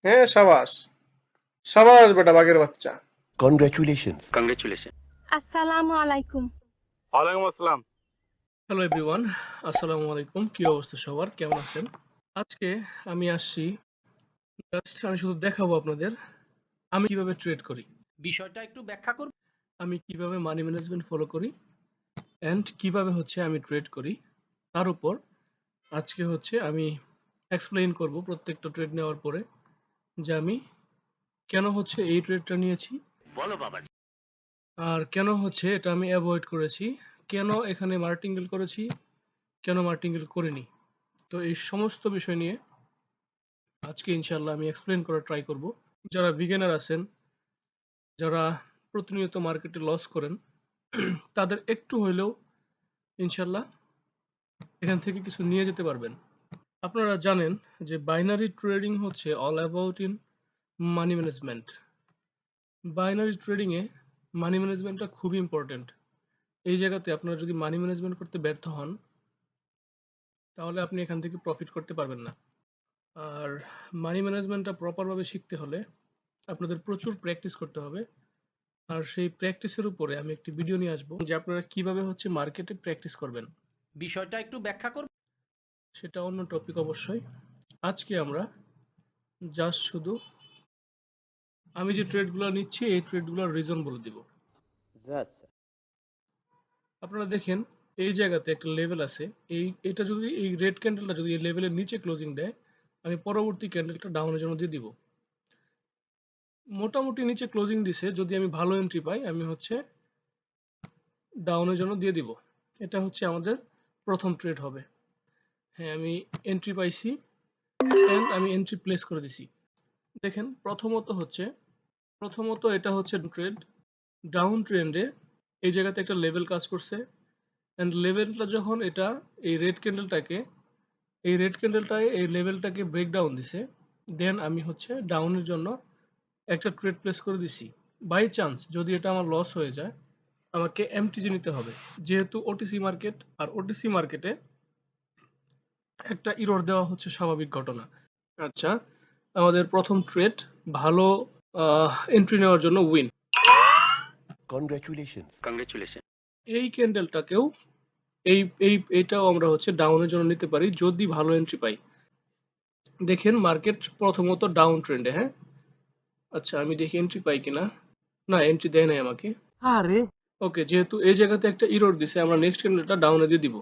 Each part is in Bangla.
হ্যাঁ, সাবাস সাবাস বেটা বাঘের বাচ্চা। Congratulations. আসসালামু আলাইকুম। ওয়ালাইকুম আসসালাম। হ্যালো এভরিওয়ান, আসসালামু আলাইকুম। কি অবস্থা সবার, কেমন আছেন? আজকে আমি আসছি, আমি শুধু দেখাবো আপনাদের আমি কিভাবে ট্রেড করি, বিষয়টা একটু ব্যাখ্যা করব। আমি কিভাবে মানি ম্যানেজমেন্ট ফলো করি অ্যান্ড কিভাবে আমি ট্রেড করি। তার উপর আজকে আমি এক্সপ্লেইন করব প্রত্যেকটা ট্রেড নেওয়ার পরে যে আমি কেন এই ট্রেডটা নিয়েছি, বলো বাবা। আর কেন এটা আমি অ্যাভয়েড করেছি, কেন এখানে মার্টিঙ্গেল করেছি, কেন মার্টিঙ্গেল করিনি। তো এই সমস্ত বিষয় নিয়ে আজকে ইনশাল্লাহ আমি এক্সপ্লেন করার ট্রাই করব। যারা বিগিনার আছেন, যারা প্রতিনিয়ত মার্কেটে লস করেন, তাদের একটু হইলেও ইনশাল্লাহ এখান থেকে কিছু নিয়ে যেতে পারবেন। আপনারা জানেন যে বাইনারি ট্রেডিং হচ্ছে all about in money management. Binary ট্রেডিংয়ে মানি ম্যানেজমেন্টটা খুবই ইম্পর্টেন্ট। এই জায়গাতে আপনারা যদি মানি ম্যানেজমেন্ট করতে ব্যর্থ হন, তাহলে আপনি এখান থেকে প্রফিট করতে পারবেন না। আর মানি ম্যানেজমেন্টটা প্রপারভাবে শিখতে হলে আপনাদের প্রচুর প্র্যাকটিস করতে হবে। আর সেই প্র্যাকটিসের উপরে আমি একটি ভিডিও নিয়ে আসবো যে আপনারা কিভাবে মার্কেটে প্র্যাকটিস করবেন, বিষয়টা একটু ব্যাখ্যা করব। সেটা অন্য টপিক অবশ্যই। আজকে আমরা জাস্ট শুধু আমি যে ট্রেডগুলো নিচ্ছি এই ট্রেডগুলোর রিজন বলে দিব। আপনারা দেখেন এই জায়গাতে একটা লেভেল আছে, এটা যদি এই রেড ক্যান্ডেলটা যদি এই লেভেলের নিচে ক্লোজিং দেয়, আমি পরবর্তী ক্যান্ডেলটা ডাউনের জন্য দিয়ে দিব। মোটামুটি নিচে ক্লোজিং দিছে, যদি আমি ভালো এন্ট্রি পাই আমি ডাউনের জন্য দিয়ে দিব। এটা আমাদের প্রথম ট্রেড হবে। হ্যাঁ, আমি এন্ট্রি পাইছি এন্ড আমি এন্ট্রি প্লেস করে দিছি। দেখেন প্রথমত এটা ট্রেড ডাউন ট্রেন্ডে এই জায়গাতে একটা লেভেল কাজ করছে এন্ড লেভেলটা যখন এটা এই রেড ক্যান্ডেলটায় এই লেভেলটাকে ব্রেকডাউন দিছে, দেন আমি ডাউনের জন্য একটা ট্রেড প্লেস করে দিছি। বাই চান্স যদি এটা আমার লস হয়ে যায়, আমাকে এমটিজি নিতে হবে, যেহেতু ওটিসি মার্কেট, আর ওটিসি মার্কেটে একটা ইরর দেওয়া স্বাভাবিক ঘটনা। আচ্ছা, আমাদের প্রথম ট্রেড ভালো এন্ট্রি নেওয়ার জন্য উইন। Congratulations. এই ক্যান্ডেলটাকেও এইটাও আমরা ডাউনের জন্য নিতে পারি যদি ভালো এন্ট্রি পাই। দেখেন মার্কেট প্রথমত ডাউন ট্রেন্ডে। হ্যাঁ, আচ্ছা আমি দেখি এন্ট্রি পাই কিনা। না, এন্ট্রি দেয় নাই আমাকে। আরে ওকে, যেহেতু এই জায়গাতে একটা ইরর দিছে, আমরা নেক্সট ক্যান্ডেলটা ডাউনে দিয়ে দিব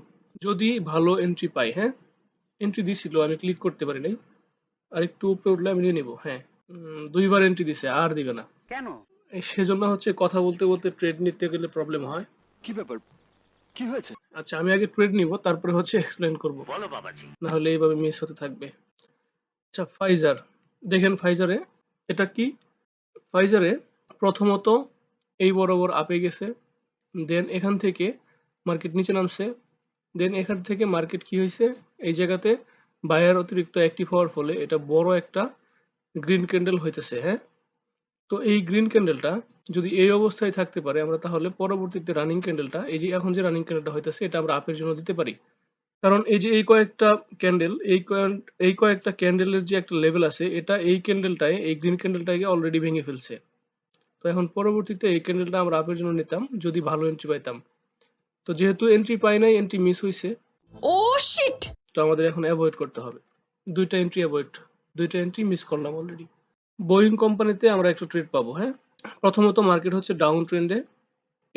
যদি ভালো এন্ট্রি পাই। হ্যাঁ, এন্ট্রি দিছিল, আমি ক্লিক করতে পারি নাই, আর একটু উপরে উঠলে আমি নিয়ে নিব। হ্যাঁ, দুইবার এন্ট্রি দিছে, আর দিবে না। কেন? সেজন্য কথা বলতে বলতে ট্রেড নিতে গেলে প্রবলেম হয়। কি ব্যাপার? কি হয়েছে? আচ্ছা, আমি আগে ট্রেড নিব, তারপরে এক্সপ্লেন করব, বলো বাবাজি। না হলে এইভাবে মিস হতে থাকবে। আচ্ছা, ফাইজার দেখেন, ফাইজারে এটা কি, ফাইজারে প্রথমত এই বরাবর আপে গেছে, দেন এখান থেকে মার্কেট নিচে নামছে, দেন এখান থেকে মার্কেট কি হয়েছে, এই জায়গাতে বায়ার অতিরিক্ত অ্যাক্টিভ হওয়ার ফলে এটা বড় একটা গ্রিন ক্যান্ডেল হইতেছে। হ্যাঁ, তো এই গ্রিন ক্যান্ডেলটা যদি এই অবস্থায় থাকতে পারে, আমরা তাহলে পরবর্তীতে রানিং ক্যান্ডেলটা, এই যে এখন যে রানিং ক্যান্ডেলটা হইতেছে, এটা আমরা আপের জন্য দিতে পারি। কারণ এই যে এই কয়েকটা ক্যান্ডেল, এই কয়েকটা ক্যান্ডেলের যে একটা লেভেল আছে, এটা এই ক্যান্ডেলটায়, এই গ্রিন ক্যান্ডেলটাকে অলরেডি ভেঙে ফেলছে। তো এখন পরবর্তীতে এই ক্যান্ডেলটা আমরা আপের জন্য নিতাম যদি ভালো এন্ট্রি পাইতাম। তো যেহেতু এন্ট্রি পাই নাই, এন্ট্রি মিস হয়েছে, ও শিট। তো আমাদের এখন অ্যাভয়েড করতে হবে। দুইটা এন্ট্রি মিস করলাম অলরেডি। বোয়িং কোম্পানিতে আমরা একটা ট্রেড পাবো। হ্যাঁ, প্রথমত মার্কেট ডাউন ট্রেন্ডে,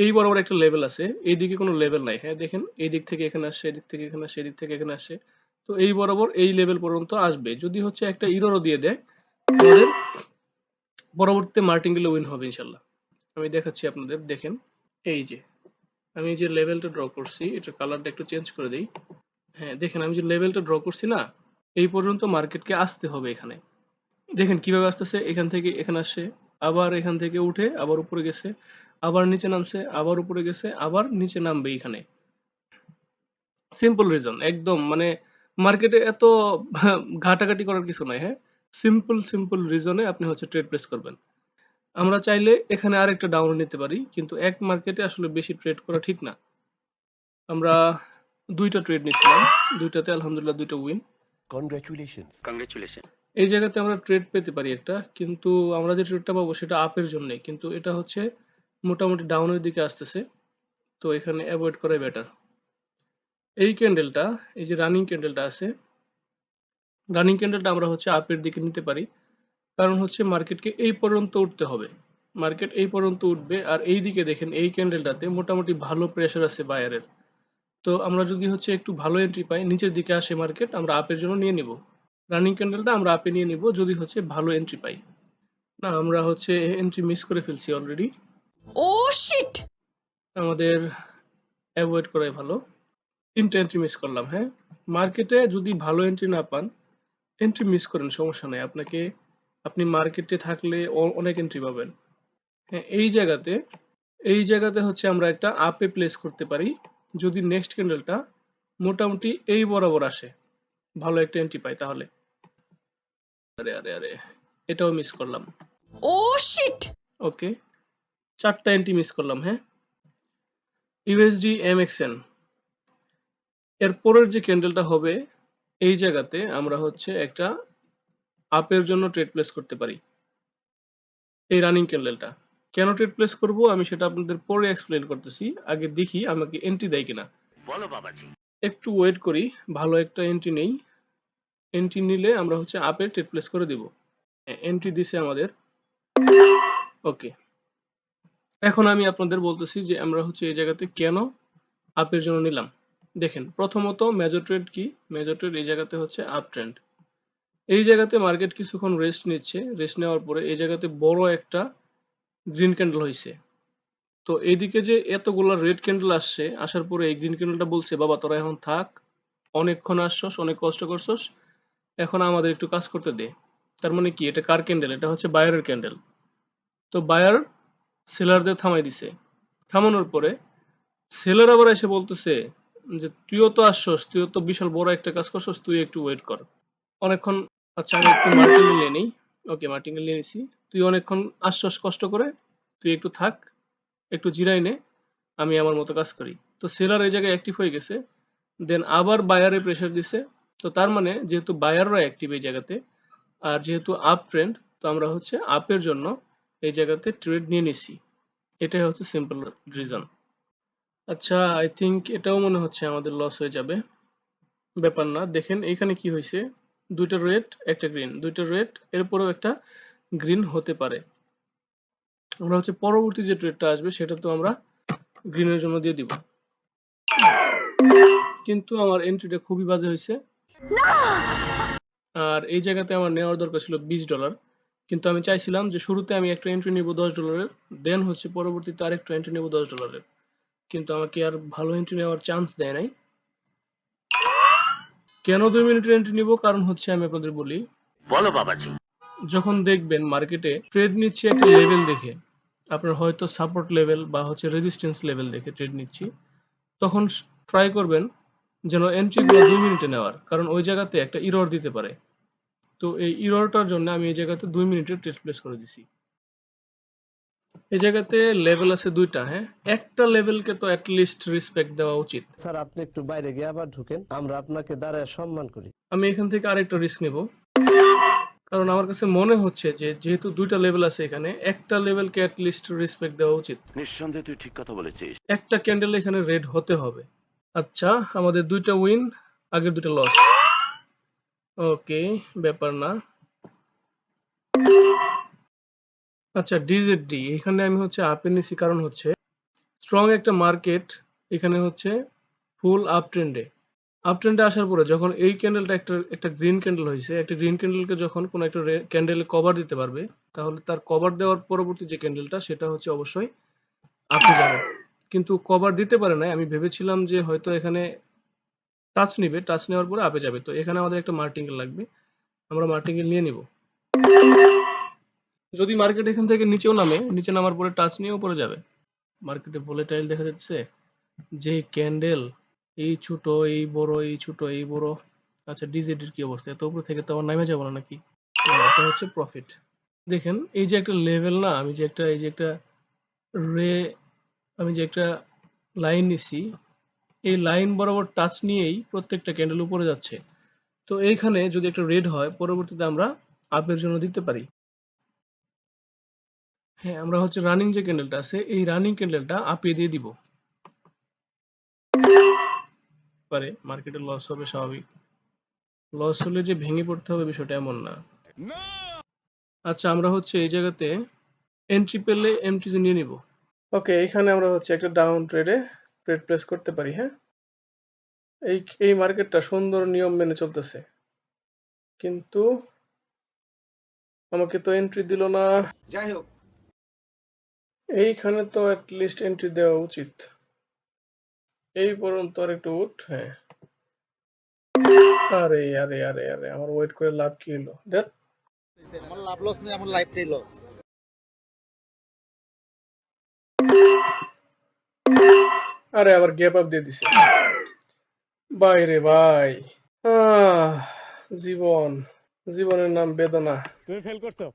এই বরাবর একটা লেভেল আছে, এইদিকে কোনো লেভেল নাই। হ্যাঁ, দেখেন এই দিক থেকে এখানে আসছে, এদিক থেকে এখানে আসছে, এদিক থেকে এখানে আসছে, তো এই বরাবর এই লেভেল পর্যন্ত আসবে। যদি একটা ইররও দিয়ে দেয়, আমাদের পরবর্তীতে মার্টিঙ্গেলে উইন হবে ইনশাল্লাহ। আমি দেখাচ্ছি আপনাদের, দেখেন এই যে আমি যে লেভেলটা ড্র করছি, এটার কালারটা একটু চেঞ্জ করে দেই। হ্যাঁ, দেখেন আমি যে লেভেলটা ড্র করছি না, এই পর্যন্ত মার্কেটকে আসতে হবে। এখানে দেখেন কিভাবে আসতেছে, এখান থেকে এখানে আসছে, আবার এখান থেকে উঠে আবার উপরে গেছে, আবার নিচে নামছে, আবার উপরে গেছে, আবার নিচে নামবে এখানে। সিম্পল রিজন, একদম মানে মার্কেটে এত ঘাটাঘাটি করার কিছু নাই। হ্যাঁ, সিম্পল রিজনে আপনি ট্রেড প্লেস করবেন। আমরা চাইলে এখানে আরেকটা ডাউন নিতে পারি, কিন্তু এক মার্কেটে আসলে বেশি ট্রেড করা ঠিক না। আমরা দুইটা ট্রেড নিচ্ছিলাম, দুইটাতে আলহামদুলিল্লাহ দুইটা উইন। Congratulations. এই জায়গাতে আমরা ট্রেড পেতে পারি একটা, কিন্তু আমরা যে ট্রেডটা পাবো সেটা আপের জন্য, কিন্তু এটা হচ্ছে মোটামুটি ডাউনের দিকে আসতেছে, তো এখানে অ্যাভয়েড করাই বেটার। এই ক্যান্ডেলটা, এই যে রানিং ক্যান্ডেলটা আছে, রানিং ক্যান্ডেলটা আমরা হচ্ছে আপের দিকে নিতে পারি, কারণ হচ্ছে মার্কেটকে এই পর্যন্ত উঠতে হবে, মার্কেট এই পর্যন্ত উঠবে। আর এই দিকে দেখেন এই ক্যান্ডেলটাতে মোটামুটি ভালো প্রেসার আছে বায়ারের, তো আমরা যদি হচ্ছে একটু ভালো এন্ট্রি পাই, নিচের দিকে আসে মার্কেট, আমরা আপের জন্য নিয়ে নিব, রানিং ক্যান্ডেলটা আমরা আপে নিয়ে নিব যদি হচ্ছে ভালো এন্ট্রি পাই। না, আমরা হচ্ছে এন্ট্রি মিস করে ফেলছি অলরেডি, ও শিট। আমাদের অ্যাভয়েড করাই ভালো। 3টা এন্ট্রি মিস করলাম। হ্যাঁ, মার্কেটে যদি ভালো এন্ট্রি না পান, এন্ট্রি মিস করেন, সমস্যা নাই, আপনি মার্কেটে থাকলে অনেক এন্ট্রি পাবেন। হ্যাঁ, এই জায়গাতে হচ্ছে আমরা একটা আপে প্লেস করতে পারি যদি নেক্সট ক্যান্ডেলটা মোটামুটি এই বরাবর আসে, ভালো একটা এন্ট্রি পাই তাহলে। আরে আরে আরে, এটাও মিস করলাম। ও শিট। ওকে, 4টা এন্ট্রি মিস করলাম। হ্যাঁ, ইউএসডি এমএক্সএন এর পরের যে ক্যান্ডেলটা হবে, এই জায়গাতে আমরা হচ্ছে একটা আপের জন্য ট্রেড প্লেস করতে পারি। এই রানিং ক্যান্ডেলটা কেন ট্রেড প্লেস করব আমি সেটা আপনাদের পরে এক্সপ্লেন করতেছি, আগে দেখি আমাকে এন্ট্রি দেয় কিনা। বলো বাবাজি। একটু ওয়েট করি, ভালো একটা এন্ট্রি নেই, এন্ট্রি নিলে আমরা হচ্ছে আপে ট্রেড প্লেস করে দিব। এন্ট্রি দিছে আমাদের। ওকে, এখন আমি আপনাদের বলতেছি যে আমরা হচ্ছে এই জায়গাতে কেন আপের জন্য নিলাম। দেখেন, প্রথমত মেজর ট্রেড কি, মেজর ট্রেড এই জায়গাতে হচ্ছে আপ ট্রেন্ড। এই জায়গাতে মার্কেট কিছুক্ষণ রেস্ট নিচ্ছে, রেস্ট নেওয়ার পরে এই জায়গাতে বড় একটা গ্রিন ক্যান্ডেল হয়েছে। তো এইদিকে যে এতগুলা রেড ক্যান্ডেল আসছে, আসার পরে এই গ্রিন ক্যান্ডেলটা বলছে বাবা তোরা এখন থাক, অনেকক্ষণ আসছস, অনেক কষ্ট করছস, এখন আমাদের একটু কাজ করতে দে। তার মানে কি, এটা কার ক্যান্ডেল? এটা হচ্ছে বায়ারের ক্যান্ডেল। তো বায়ার সেলারদের থামাই দিছে, থামানোর পরে সেলার আবার এসে বলতেছে যে তুইও তো আসছস, তুইও তো বিশাল বড় একটা কাজ করছস, তুই একটু ওয়েট কর অনেকক্ষণ। আচ্ছা, আমি একটু মার্টিঙ্গেল নিয়ে নিই। ওকে, মার্টিঙ্গেল নিয়ে নিছি। তুই অনেকক্ষণ আসছস কষ্ট করে, তুই একটু থাক, একটু জিরাই নে, আমি আমার মতো কাজ করি। তো সেলার এই জায়গায় অ্যাক্টিভ হয়ে গেছে, দেন আবার বায়ারে প্রেসার দিছে। তো তার মানে যেহেতু বায়াররা অ্যাক্টিভ এই জায়গাতে, আর যেহেতু আপ ট্রেন্ড, তো আমরা হচ্ছে আপের জন্য এই জায়গাতে ট্রেড নিয়ে নিছি। এটাই হচ্ছে সিম্পল রিজন। আচ্ছা, আই থিঙ্ক এটাও মনে হচ্ছে আমাদের লস হয়ে যাবে। ব্যাপার না, দেখেন এখানে কি হয়েছে, দুইটা রেড একটা গ্রিন, দুইটা রেড, এরপরেও একটা গ্রিন হতে পারে। আমরা হচ্ছে পরবর্তী যে ট্রেডটা আসবে সেটা তো আমরা গ্রিনের জন্য দিয়ে দিব, কিন্তু আমার এন্ট্রিটা খুবই বাজে হয়েছে। আর এই জায়গাতে আমার নেওয়ার দরকার ছিল $20, কিন্তু আমি চাইছিলাম যে শুরুতে আমি একটা এন্ট্রি নিব $10, দেন হচ্ছে পরবর্তীতে আরেকটা এন্ট্রি নিব $10, কিন্তু আমাকে আর ভালো এন্ট্রি নেওয়ার চান্স দেয় নাই। কেন 2 মিনিটের এন্ট্রি নিব? কারণ হচ্ছে আমি আপনাদের বলি, বলো বাবাজি। যখন দেখবেন মার্কেটে ট্রেড নিচ্ছে একটা লেভেল দেখে, আপনার হয়তো সাপোর্ট লেভেল বা হচ্ছে রেজিস্ট্যান্স লেভেল দেখে ট্রেড নিচ্ছি, তখন ট্রাই করবেন যেন এন্ট্রিগুলো 2 মিনিটে নেওয়ার, কারণ ওই জায়গাতে একটা ইরর দিতে পারে। তো এই ইররটার জন্য আমি এই জায়গাতে 2 মিনিটের ট্রেড প্লেস করে দিছি। এই জায়গাতে লেভেল আছে 2টা। হ্যাঁ, একটা লেভেলকে তো অ্যাটলিস্ট রেসপেক্ট দেওয়া উচিত। স্যার আপনি একটু বাইরে গিয়ে আবার ঢুকেন, আমরা আপনাকে দাঁড়ায় সম্মান করি। আমি এখান থেকে আরেকটা রিস্ক নেব, কারণ আমার কাছে মনে হচ্ছে যে যেহেতু 2টা লেভেল আছে এখানে, একটা লেভেলকে অ্যাটলিস্ট রেসপেক্ট দেওয়া উচিত। নিঃসন্দেহে তুই ঠিক কথা বলেছিস। একটা ক্যান্ডেল এখানে রেড হতে হবে। আচ্ছা, আমাদের 2টা উইন, আগের 2টা লস। ওকে, ব্যাপার না। আচ্ছা, ডিজেডডি এখানে আমি হচ্ছে আপে নিছি, কারণ হচ্ছে স্ট্রং একটা মার্কেট এখানে হচ্ছে ফুল আপ ট্রেন্ডে আসার পরে যখন এই ক্যান্ডেলটা একটা গ্রিন ক্যান্ডেল হয়েছে, একটা গ্রিন ক্যান্ডেলকে যখন কোনো একটা ক্যান্ডেলে কভার দিতে পারবে, তাহলে তার কভার দেওয়ার পরবর্তী যে ক্যান্ডেলটা সেটা হচ্ছে অবশ্যই আপে যাবে। কিন্তু কভার দিতে পারে না, আমি ভেবেছিলাম যে হয়তো এখানে টাচ নিবে, টাচ নেওয়ার পরে আপে যাবে। তো এখানে আমাদের একটা মার্টিঙ্গেল লাগবে, আমরা মার্টিঙ্গেল নিয়ে নিব। যদি মার্কেট এখান থেকে নিচেও নামে, নিচে নামার পরে টাচ নিয়ে উপরে যাবে। মার্কেটে ভোলেটাইল দেখা যাচ্ছে, যে ক্যান্ডেল এই ছোট এই বড়, এই ছোট এই বড়। আচ্ছা, ডিজেডির কি অবস্থা? এত উপরে থেকে তো আবার নামে যাবো না নাকি? এটা হচ্ছে প্রফিট। দেখেন এই যে একটা লেভেল না, আমি যে একটা রে আমি যে একটা লাইন নিছি, এই লাইন বরাবর টাচ নিয়েই প্রত্যেকটা ক্যান্ডেল উপরে যাচ্ছে। তো এইখানে যদি একটা রেড হয়, পরবর্তীতে আমরা আপের জন্য দিতে পারি। হ্যাঁ, আমরা হচ্ছে রানিং যে ক্যান্ডেলটা আছে এই রানিং ক্যান্ডেলটা আপে দিয়ে দিব। পারে মার্কেটে লস হবে স্বাভাবিক। লস হলে যে ভেঙে পড়তে হবে বিষয়টা এমন না। আচ্ছা, আমরা হচ্ছে এই জায়গাতে এন্ট্রি পেলে এন্ট্রি নিয়ে নিব। ওকে, এখানে আমরা হচ্ছে একটা ডাউন ট্রেডে ট্রেড প্লেস করতে পারি। হ্যাঁ, এই এই মার্কেটটা সুন্দর নিয়ম মেনে চলতেছে, কিন্তু আমাকে তো এন্ট্রি দিল না। যাই হোক, এইখানে তো লিস্ট এন্ট্রি দেওয়া উচিত। এই পর্যন্ত আর একটু উঠ। হ্যাঁ, আরে আরে আরে আরে আমার ওয়েট করে লাভ কি হলো? দেখ, আমার লাভ লস নেই, আমার লাইফটাই লস। আরে আবার গ্যাপ আপ দিয়ে দিছে। ভাই রে ভাই, আহ, জীবন, জীবনের নাম বেদনা। তুমি ফেল করছো,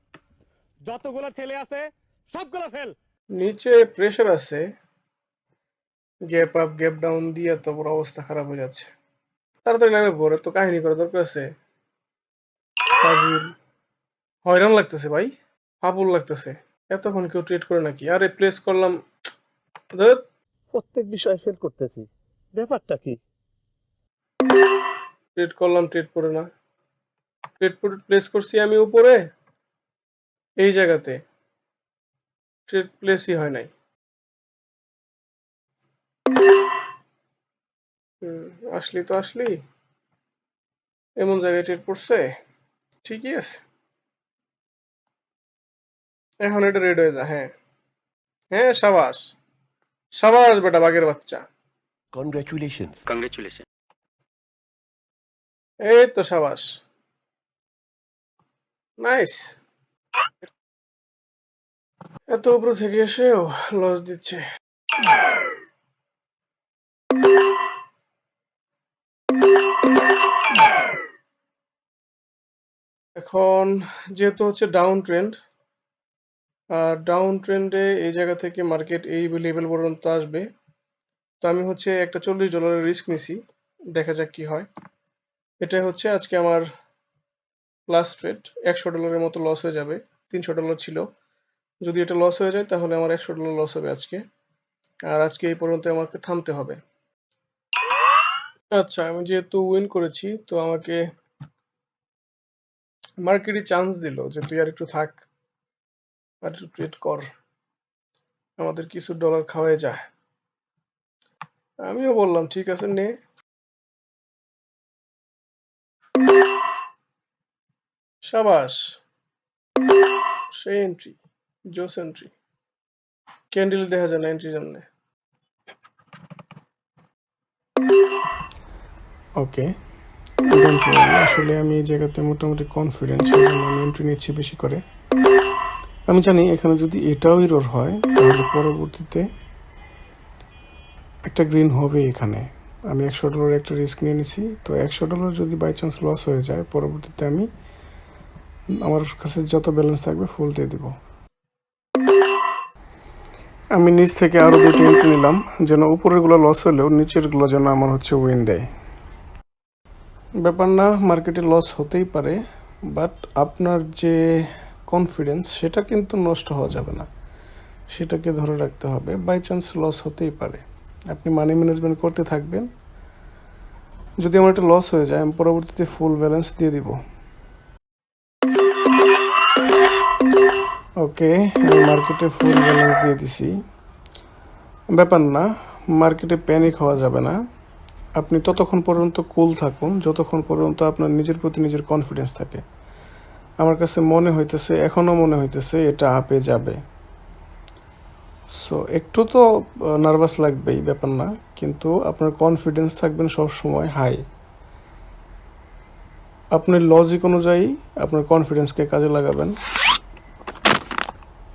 যতগুলো ছেলে আছে সবগুলো ফেল। নিচে প্রেসার আছে, গ্যাপ আপ গ্যাপ ডাউন দিয়ে তো পুরো অবস্থা খারাপ হয়ে যাচ্ছে। তাড়াতাড়ি নামে পড়ে তো কাহিনী করা দরকার আছে। ফাজিল, হয়রান লাগতেছে ভাই, ফাপুল লাগতেছে। এতক্ষণ কেউ ট্রেড করে নাকি? আরে প্লেস করলাম, ধ্যাৎ, প্রত্যেক বিষয়ে ফেল করতেছি, ব্যাপারটা কি? ট্রেড করলাম ট্রেড করে না। ট্রেড প্লেস করছি আমি উপরে, এই জায়গাতে ট্রেড প্লেসই হয় নাই। আসলি তো আসলি, এমন জায়গায় ট্রেড পড়ছে, ঠিকই আছে। এখন এটা রেড হয়ে যা। হ্যাঁ হ্যাঁ, সাবাস সাবাস বেটা, বাঘের বাচ্চা। কংগ্রেচুলেশন। এই তো সাবাস, নাইস। এত উপর থেকে এসেও লস দিচ্ছে। এখন যেহেতু হচ্ছে ডাউন ট্রেন্ড, আর ডাউন ট্রেন্ডে এই জায়গা থেকে মার্কেট এই লেভেল পর্যন্ত আসবে, তো আমি হচ্ছে একটা $40 রিস্ক নিছি, দেখা যাক কি হয়। এটা হচ্ছে আজকে আমার লাস্ট ট্রেড। $100 মতো লস হয়ে যাবে, $300 ছিল। যদি এটা লস হয়ে যায় তাহলে আমার $100 লস হবে আজকে, আর আজকে এই পর্যন্ত আমাকে থামতে হবে। আচ্ছা, আমি যেহেতু উইন করেছি তো আমাকে মার্কেটই চান্স দিল যে তুই আর একটু থাক, আর একটু ট্রেড কর, আমাদের কিছু ডলার খাওয়াই যায়। আমিও বললাম ঠিক আছে নে। সাবাস, সেই এন্ট্রি, জোস এন্ট্রি। ক্যান্ডেল দেখা যায় না এন্ট্রির জন্য। ওকে, ডোন্ট ওয়ারি, আসলে আমি এই জায়গাতে মোটামুটি কনফিডেন্ট, সেই জন্য আমি এন্ট্রি নিচ্ছি বেশি করে। আমি জানি এখানে যদি এটাও এরর হয় তাহলে পরবর্তীতে একটা গ্রিন হবে এখানে। আমি $100 একটা রিস্ক নিয়ে নিছি, তো $100 যদি বাই চান্স লস হয়ে যায় পরবর্তীতে আমি আমার কাছে যত ব্যালেন্স থাকবে ফুল দিয়ে দিব। আমি নিচ থেকে আরো 2টা এন্ট্রি নিলাম, যেন উপরের গুলো লস হলেও নিচের গুলো যেন আমার হচ্ছে উইন দেয়। ব্যাপার না, মার্কেটে লস হতেই পারে, বাট আপনার যে কনফিডেন্স সেটা কিন্তু নষ্ট হওয়া যাবে না, সেটাকে ধরে রাখতে হবে। বাই চান্স লস হতেই পারে, আপনি মানি ম্যানেজমেন্ট করতে থাকবেন। যদি আমার একটা লস হয়ে যায় আমি পরবর্তীতে ফুল ব্যালেন্স দিয়ে দিব। ওকে, আমি মার্কেটে ফুল ব্যালেন্স দিয়ে দিছি। ব্যাপার না, মার্কেটে প্যানিক হওয়া যাবে না। আপনি ততক্ষণ পর্যন্ত কুল থাকুন যতক্ষণ পর্যন্ত আপনার নিজের প্রতি নিজের কনফিডেন্স থাকে। আমার কাছে মনে হইতেছে, এখনও মনে হইতেছে এটা আপে যাবে। সো একটু তো নার্ভাস লাগবেই, ব্যাপার না, কিন্তু আপনার কনফিডেন্স থাকবেন সব সময় হাই। আপনার লজিক অনুযায়ী আপনার কনফিডেন্সকে কাজে লাগাবেন।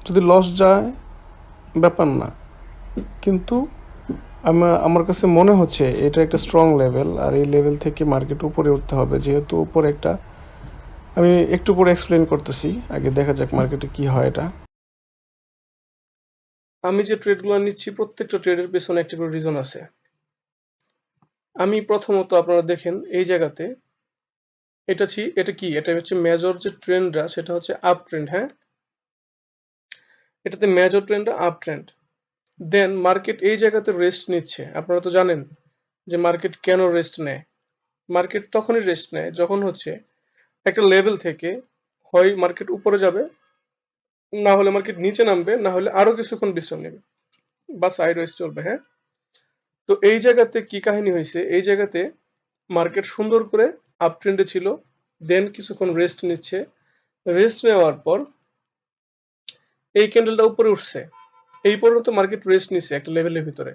যদি লস যায় ব্যাপার না, কিন্তু আমার কাছে মনে হচ্ছে এটা একটা স্ট্রং লেভেল, আর এই লেভেল থেকে মার্কেট উপরে উঠতে হবে। যেহেতু উপরে একটা, আমি একটু পরে এক্সপ্লেন করতেছি, আগে দেখা যাক মার্কেটে কি হয়। এটা আমি যে ট্রেডগুলো নিচ্ছি প্রত্যেকটা ট্রেডের পেছনে একটা করে রিজন আছে। আমি প্রথমত আপনারা দেখেন এই জায়গাতে এটা কি, এটা হচ্ছে মেজর যে ট্রেন্ডটা সেটা হচ্ছে আপ ট্রেন্ড। হ্যাঁ, এটাতে মেজর ট্রেন্ডটা আপ ট্রেন্ড। দেন মার্কেট এই জায়গাতে রেস্ট নিচ্ছে। আপনারা তো জানেন যে মার্কেট কেন রেস্ট নেয়। মার্কেট তখনই রেস্ট নেয় যখন হচ্ছে একটা লেভেল থেকে হয় মার্কেট উপরে যাবে, না হলে মার্কেট নিচে নামবে, না হলে আরো কিছুক্ষণ বিশ্রাম নেবে বা সাইডওয়েজ চলবে। হ্যাঁ, তো এই জায়গাতে কি কাহিনী হয়েছে, এই জায়গাতে মার্কেট সুন্দর করে আপ ট্রেন্ডে ছিল, দেন কিছুক্ষণ রেস্ট নিচ্ছে। রেস্ট নেওয়ার পর এই ক্যান্ডেলটা উপরে উঠছে, এই পর্যন্ত মার্কেট রেস্ট নিচ্ছে একটা লেভেলের ভিতরে।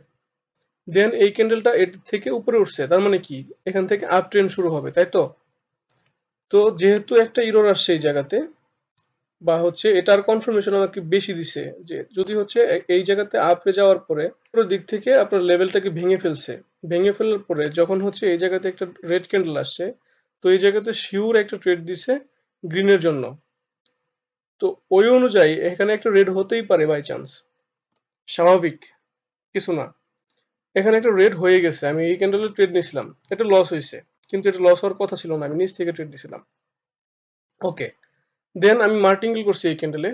দেন এই ক্যান্ডেলটা এর থেকে উপরে উঠছে, তার মানে কি এখান থেকে আপ ট্রেন্ড শুরু হবে, তাই তো? তো যেহেতু একটা ইরর আসছে এই জায়গাতে, বা হচ্ছে এটার কনফার্মেশন আমাকে বেশি দিছে যে যদি হচ্ছে এই জায়গাতে আপে যাওয়ার পরে পুরো দিক থেকে আপনার লেভেলটাকে ভেঙে ফেলছে। ভেঙে ফেলার পরে যখন হচ্ছে এই জায়গাতে একটা রেড ক্যান্ডেল আসছে, তো এই জায়গাতে শিওর একটা ট্রেড দিছে গ্রিনের জন্য। তো ওই অনুযায়ী এখানে একটা রেড হতেই পারে বাই চান্স, স্বাভাবিক কিছু না। এখানে একটা রেড হয়ে গেছে, আমি এই ক্যান্ডেলের ট্রেড নিয়েছিলাম, এটা লস হয়েছে, কিন্তু এটা লস হওয়ার কথা ছিল না, আমি নিচ থেকে ট্রেড দিয়েছিলাম। ওকে, দেন আমি মার্টিঙ্গেল করছি এই ক্যান্ডেলে,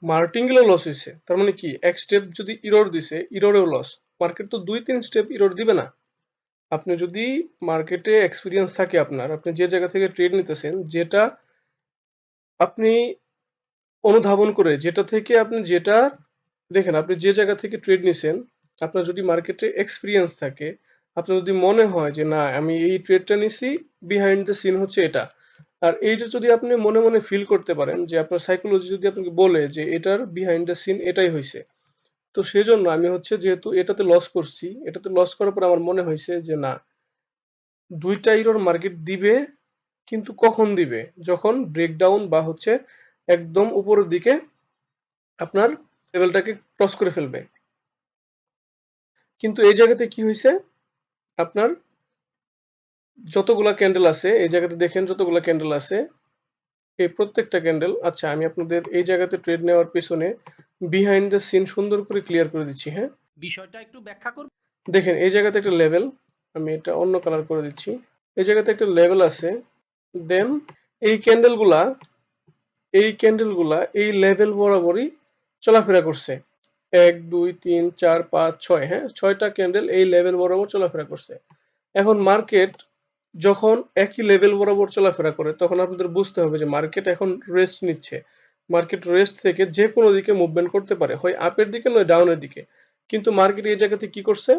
মার্টিঙ্গেলও লস হয়েছে। তার মানে কি এক স্টেপ যদি ইরর দিছে, ইররেও লস। মার্কেট তো 2-3 স্টেপ ইরর দিবে না। আপনি যদি মার্কেটে এক্সপিরিয়েন্স থাকে আপনার, আপনি যে জায়গা থেকে ট্রেড নিতেছেন, যেটা আপনি অনুধাবন করে, যেটা থেকে আপনি যেটা দেখেন, আপনি যে জায়গা থেকে ট্রেড নিছেন, আপনার যদি মার্কেটে এক্সপিরিয়েন্স থাকে, আপনার যদি মনে হয় যে না আমি এই ট্রেডটা নিছি, বিহাইন্ড দ্য সিন হচ্ছে এটা, আর এইটা যদি আপনি মনে মনে ফিল করতে পারেন যে আপনার সাইকোলজি যদি আপনাকে বলে যে এটার বিহাইন্ড দ্য সিন এটাই হয়েছে, তো সেজন্য আমি হচ্ছে যেহেতু এটাতে লস করছি, এটাতে লস করার পর আমার মনে হয়েছে যে না, দুইটা ইরোর মার্কেট দিবে, কিন্তু কখন দিবে, যখন ব্রেকডাউন বা হচ্ছে একদম উপরের দিকে আপনার লেভেলটাকে ক্রস করে ফেলবে। কিন্তু এই জায়গাতে কি হয়েছে, আপনার যতগুলা ক্যান্ডেল আছে এই জায়গাতে দেখেন, যতগুলা ক্যান্ডেল আছে এই প্রত্যেকটা ক্যান্ডেল, আচ্ছা আমি আপনাদের এই জায়গাতে ট্রেড নেওয়ার পেছনে বিহাইন্ড দ্য সিন সুন্দর করে ক্লিয়ার করে দিচ্ছি। হ্যাঁ, বিষয়টা একটু ব্যাখ্যা করুন। দেখেন এই জায়গাতে একটা লেভেল, আমি এটা অন্য কালার করে দিচ্ছি, এই জায়গাতে একটা লেভেল আছে। দেন এই ক্যান্ডেলগুলা এই লেভেল বরাবরই চলাফেরা করছে, 1 2 3 4 5 6, হ্যাঁ 6টা ক্যান্ডেল এই লেভেল বরাবর চলাফেরা করছে। এখন মার্কেট যখন একই লেভেল বরাবর চলাফেরা করে, তখন আপনাদের বুঝতে হবে যে মার্কেট এখন রেস্ট নিচ্ছে। মার্কেট রেস্ট থেকে যে কোনো দিকে মুভমেন্ট করতে পারে, হয় আপের দিকে নয় ডাউনের দিকে। কিন্তু মার্কেট এই জায়গাতে কি করছে,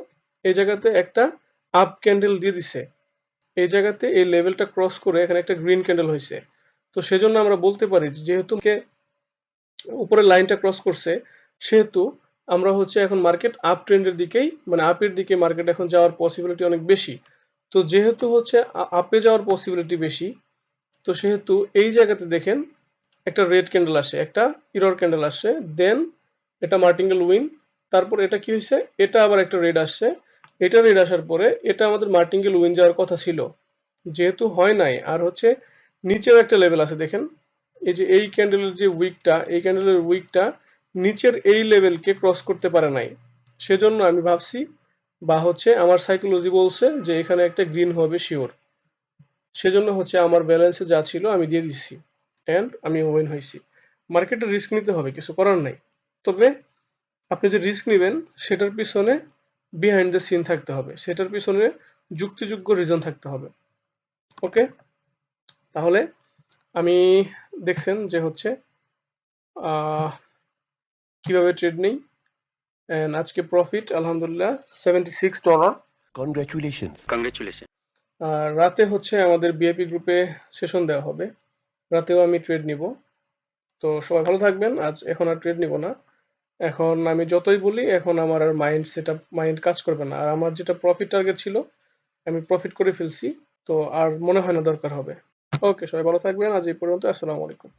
এই জায়গাতে একটা আপ ক্যান্ডেল দিয়ে দিছে, এই জায়গাতে এই লেভেলটা ক্রস করে এখানে একটা গ্রিন ক্যান্ডেল হয়েছে। তো সেজন্য আমরা বলতে পারি যে যেহেতু উপরে লাইনটা ক্রস করছে, সেহেতু আমরা হচ্ছে এখন মার্কেট আপ ট্রেন্ডের দিকেই, মানে আপের দিকে মার্কেট এখন যাওয়ার পসিবিলিটি অনেক বেশি। তো যেহেতু হচ্ছে আপে যাওয়ার পসিবিলিটি বেশি, তো সেহেতু এই জায়গাতে দেখেন একটা রেড ক্যান্ডেল আসে, একটা ইরর ক্যান্ডেল আসে, দেন এটা মার্টিঙ্গেল উইন, তারপর এটা কি হয়েছে, এটা আবার একটা রেড আসছে, এটা রেড আসার পরে এটা আমাদের মার্টিঙ্গেল উইন যাওয়ার কথা ছিল, যেহেতু হয় নাই। আর হচ্ছে নিচেও একটা লেভেল আছে, দেখেন এই যে এই ক্যান্ডেলের যে উইকটা, এই ক্যান্ডেলের উইকটা নিচের এই লেভেলকে ক্রস করতে পারে নাই। সেজন্য আমি ভাবছি বা হচ্ছে আমার সাইকোলজি বলছে যে এখানে একটা গ্রিন হবে শিওর। সেজন্য হচ্ছে আমার ব্যালেন্সে যা ছিল আমি দিয়ে দিচ্ছি, এন্ড আমি উইন হয়েছি। মার্কেটে রিস্ক নিতে হবে, কিছু করার নাই। তবে আপনি যে রিস্ক নেবেন সেটার পিছনে বিহাইন্ড দ্য সিন থাকতে হবে, সেটার পিছনে যুক্তিযোগ্য রিজন থাকতে হবে। ওকে, তাহলে আমি দেখছেন যে হচ্ছে কিভাবে ট্রেড নেই, আজকে প্রফিট আলহামদুলিল্লাহ $76। Congratulations. আর রাতে হচ্ছে আমাদের বিআইপি গ্রুপে সেশন দেওয়া হবে, রাতেও আমি ট্রেড নিব। তো সবাই ভালো থাকবেন। এখন আর ট্রেড নিব না, এখন আমি যতই বলি এখন আমার আর মাইন্ড কাজ করবে না। আর আমার যেটা প্রফিট টার্গেট ছিল আমি প্রফিট করে ফেলছি, তো আর মনে হয় না দরকার হবে। ওকে, সবাই ভালো থাকবেন। আজ এই পর্যন্ত, আসসালামু আলাইকুম।